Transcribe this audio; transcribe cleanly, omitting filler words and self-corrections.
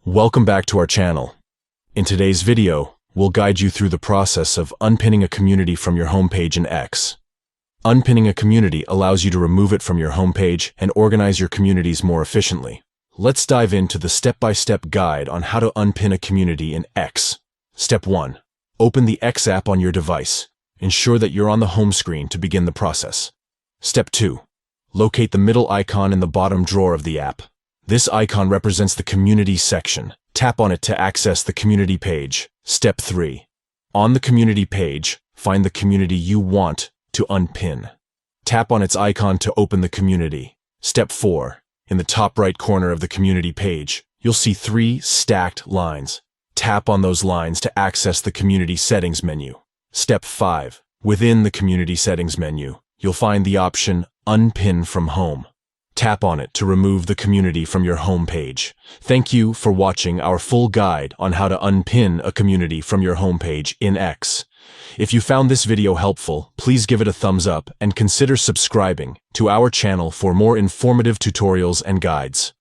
Welcome back to our channel. In today's video, we'll guide you through the process of unpinning a community from your homepage in X. Unpinning a community allows you to remove it from your homepage and organize your communities more efficiently. Let's dive into the step-by-step guide on how to unpin a community in X. Step 1. Open the X app on your device. Ensure that you're on the home screen to begin the process. Step 2. Locate the middle icon in the bottom drawer of the app. This icon represents the Community section. Tap on it to access the community page. Step 3. On the community page, find the community you want to unpin. Tap on its icon to open the community. Step 4. In the top right corner of the community page, you'll see 3 stacked lines. Tap on those lines to access the Community Settings menu. Step 5. Within the Community Settings menu, you'll find the option Unpin from Home. Tap on it to remove the community from your home page. Thank you for watching our full guide on how to unpin a community from your homepage in X. If you found this video helpful, please give it a thumbs up and consider subscribing to our channel for more informative tutorials and guides.